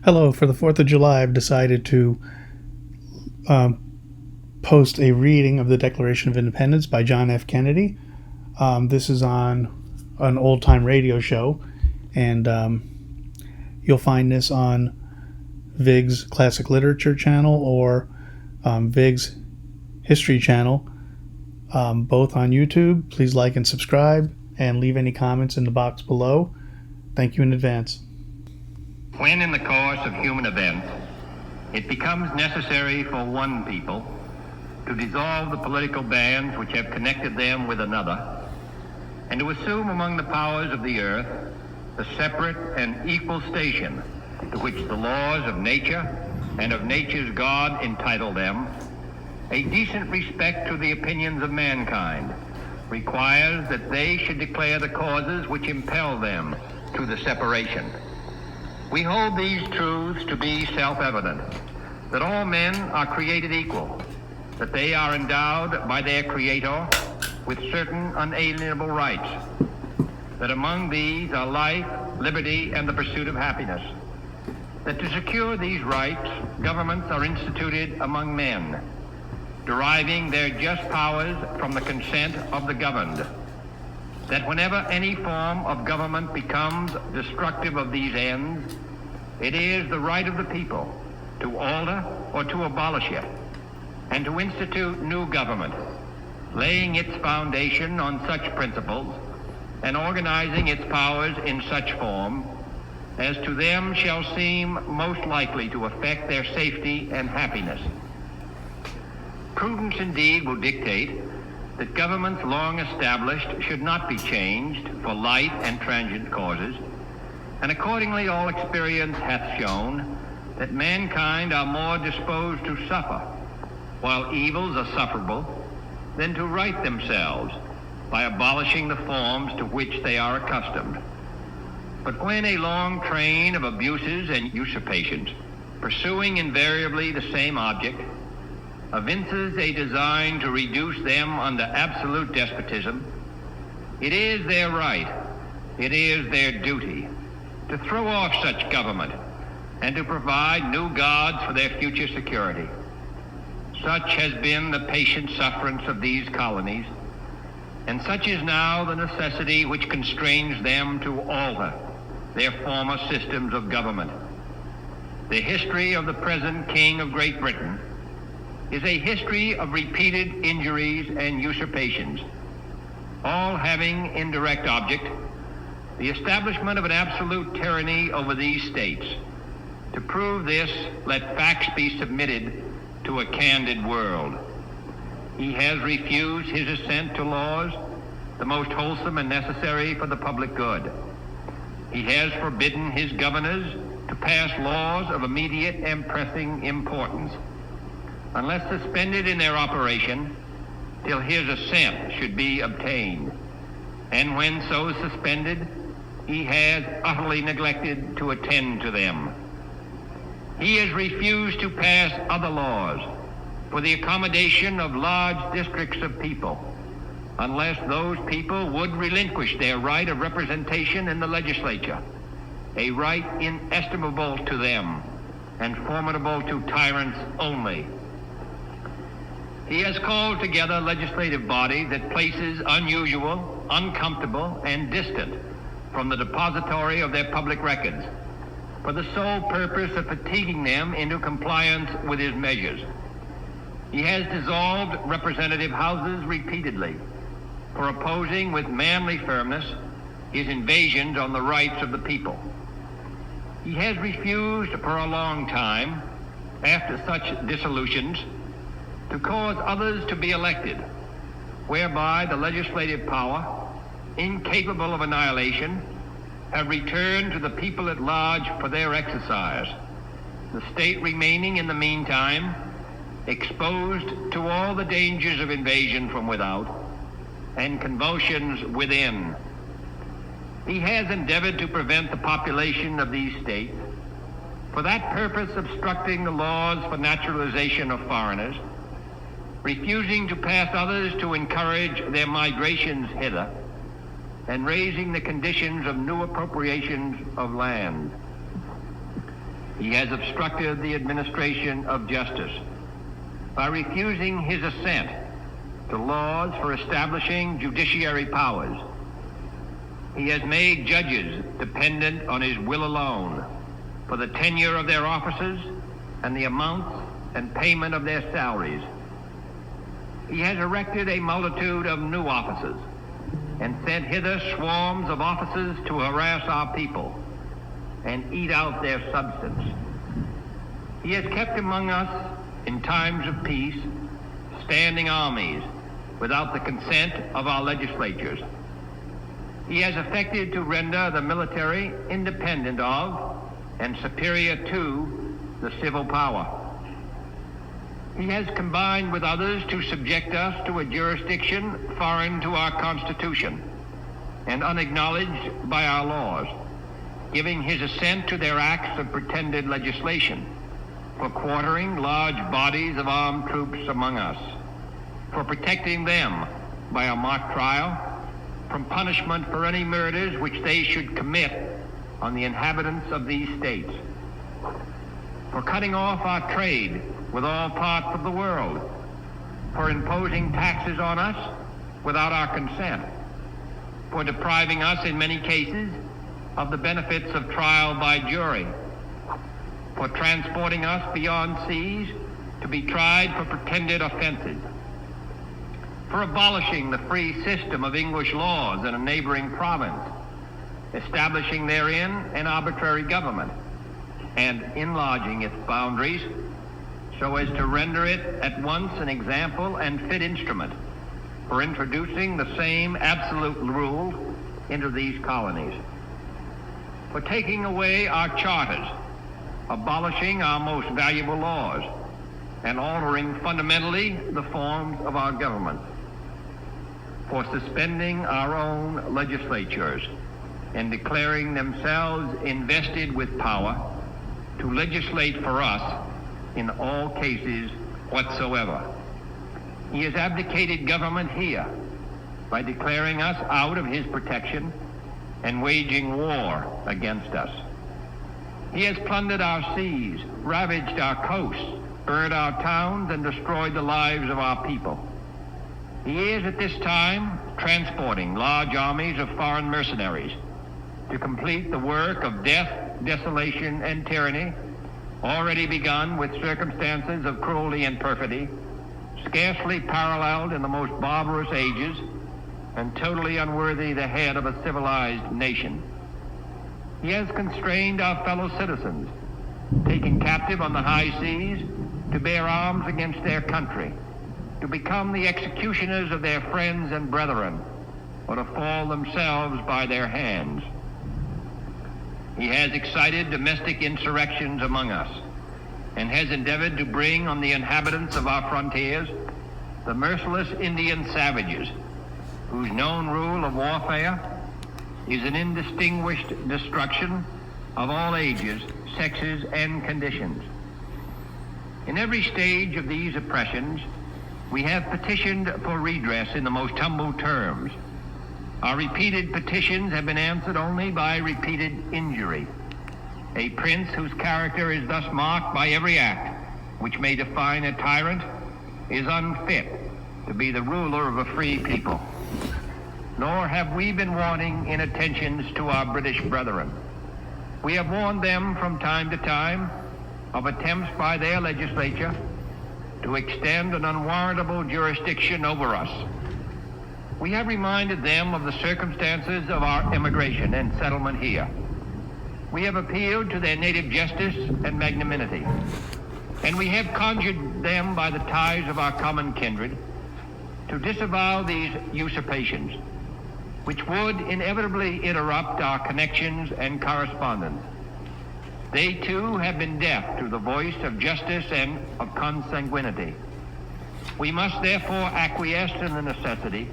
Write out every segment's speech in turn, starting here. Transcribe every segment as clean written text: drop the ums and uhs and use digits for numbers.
Hello, for the 4th of July, I've decided to um, post a reading of the Declaration of Independence by John F. Kennedy. This is on an old time radio show, and you'll find this on Vig's Classic Literature channel or Vig's History channel, both on YouTube. Please like and subscribe, and leave any comments in the box below. Thank you in advance. When in the course of human events it becomes necessary for one people to dissolve the political bands which have connected them with another, and to assume among the powers of the earth the separate and equal station to which the laws of nature and of nature's God entitle them, a decent respect to the opinions of mankind requires that they should declare the causes which impel them to the separation. We hold these truths to be self-evident, that all men are created equal, that they are endowed by their Creator with certain unalienable rights, that among these are life, liberty, and the pursuit of happiness, that to secure these rights, governments are instituted among men, deriving their just powers from the consent of the governed, that whenever any form of government becomes destructive of these ends, it is the right of the people to alter or to abolish it, and to institute new government, laying its foundation on such principles and organizing its powers in such form as to them shall seem most likely to affect their safety and happiness. Prudence indeed will dictate that governments long established should not be changed for light and transient causes, and accordingly all experience hath shown that mankind are more disposed to suffer, while evils are sufferable, than to right themselves by abolishing the forms to which they are accustomed. But when a long train of abuses and usurpations, pursuing invariably the same object, evinces a design to reduce them under absolute despotism, it is their right, it is their duty, to throw off such government and to provide new gods for their future security. Such has been the patient sufferance of these colonies, and such is now the necessity which constrains them to alter their former systems of government. The history of the present King of Great Britain is a history of repeated injuries and usurpations, all having in direct object the establishment of an absolute tyranny over these states. To prove this, let facts be submitted to a candid world. He has refused his assent to laws, the most wholesome and necessary for the public good. He has forbidden his governors to pass laws of immediate and pressing importance, unless suspended in their operation till his assent should be obtained. And when so suspended, he has utterly neglected to attend to them. He has refused to pass other laws for the accommodation of large districts of people, unless those people would relinquish their right of representation in the legislature, a right inestimable to them and formidable to tyrants only. He has called together legislative bodies at places unusual, uncomfortable, and distant from the depository of their public records, for the sole purpose of fatiguing them into compliance with his measures. He has dissolved representative houses repeatedly for opposing with manly firmness his invasions on the rights of the people. He has refused for a long time, after such dissolutions, to cause others to be elected, whereby the legislative power, incapable of annihilation, have returned to the people at large for their exercise, the state remaining in the meantime exposed to all the dangers of invasion from without and convulsions within. He has endeavored to prevent the population of these states, for that purpose obstructing the laws for naturalization of foreigners, refusing to pass others to encourage their migrations hither, and raising the conditions of new appropriations of land. He has obstructed the administration of justice by refusing his assent to laws for establishing judiciary powers. He has made judges dependent on his will alone for the tenure of their offices and the amounts and payment of their salaries. He has erected a multitude of new offices and sent hither swarms of officers to harass our people and eat out their substance. He has kept among us, in times of peace, standing armies without the consent of our legislatures. He has affected to render the military independent of and superior to the civil power. He has combined with others to subject us to a jurisdiction foreign to our Constitution and unacknowledged by our laws, giving his assent to their acts of pretended legislation, for quartering large bodies of armed troops among us, for protecting them by a mock trial from punishment for any murders which they should commit on the inhabitants of these states, for cutting off our trade with all parts of the world, for imposing taxes on us without our consent, for depriving us in many cases of the benefits of trial by jury, for transporting us beyond seas to be tried for pretended offenses, for abolishing the free system of English laws in a neighboring province, establishing therein an arbitrary government, and enlarging its boundaries so as to render it at once an example and fit instrument for introducing the same absolute rule into these colonies, for taking away our charters, abolishing our most valuable laws, and altering fundamentally the forms of our government, for suspending our own legislatures and declaring themselves invested with power to legislate for us in all cases whatsoever. He has abdicated government here by declaring us out of his protection and waging war against us. He has plundered our seas, ravaged our coasts, burned our towns, and destroyed the lives of our people. He is at this time transporting large armies of foreign mercenaries to complete the work of death, desolation, and tyranny, already begun with circumstances of cruelty and perfidy, scarcely paralleled in the most barbarous ages, and totally unworthy the head of a civilized nation. He has constrained our fellow citizens, taken captive on the high seas, to bear arms against their country, to become the executioners of their friends and brethren, or to fall themselves by their hands. He has excited domestic insurrections among us, and has endeavored to bring on the inhabitants of our frontiers the merciless Indian savages, whose known rule of warfare is an indistinguished destruction of all ages, sexes, and conditions. In every stage of these oppressions, we have petitioned for redress in the most humble terms. Our repeated petitions have been answered only by repeated injury. A prince whose character is thus marked by every act which may define a tyrant is unfit to be the ruler of a free people. Nor have we been wanting in attentions to our British brethren. We have warned them from time to time of attempts by their legislature to extend an unwarrantable jurisdiction over us. We have reminded them of the circumstances of our immigration and settlement here. We have appealed to their native justice and magnanimity, and we have conjured them by the ties of our common kindred to disavow these usurpations, which would inevitably interrupt our connections and correspondence. They too have been deaf to the voice of justice and of consanguinity. We must therefore acquiesce in the necessity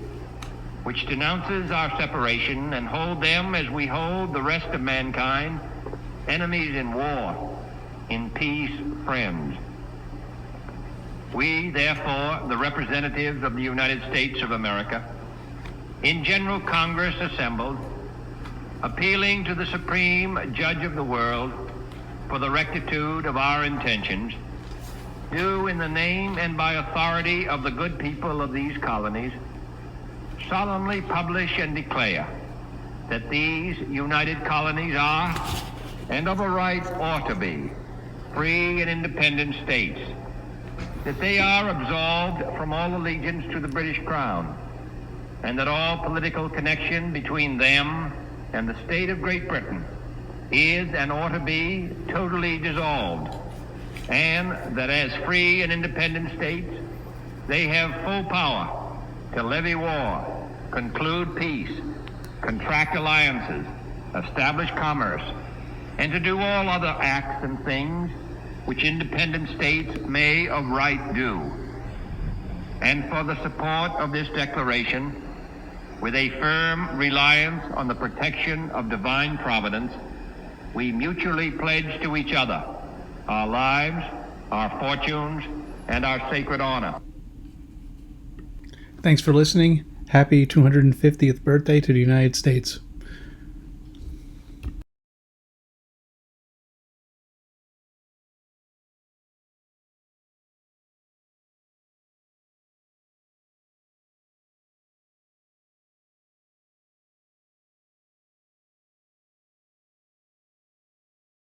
which denounces our separation and hold them as we hold the rest of mankind, enemies in war, in peace, friends. We, therefore, the representatives of the United States of America, in General Congress assembled, appealing to the Supreme Judge of the world, for the rectitude of our intentions, do in the name and by authority of the good people of these colonies solemnly publish and declare that these united colonies are, and of a right ought to be, free and independent states, that they are absolved from all allegiance to the British Crown, and that all political connection between them and the state of Great Britain is and ought to be totally dissolved, and that as free and independent states, they have full power to levy war, conclude peace, contract alliances, establish commerce, and to do all other acts and things which independent states may of right do. And for the support of this declaration, with a firm reliance on the protection of divine providence, we mutually pledge to each other our lives, our fortunes, and our sacred honor. Thanks for listening. Happy 250th birthday to the United States.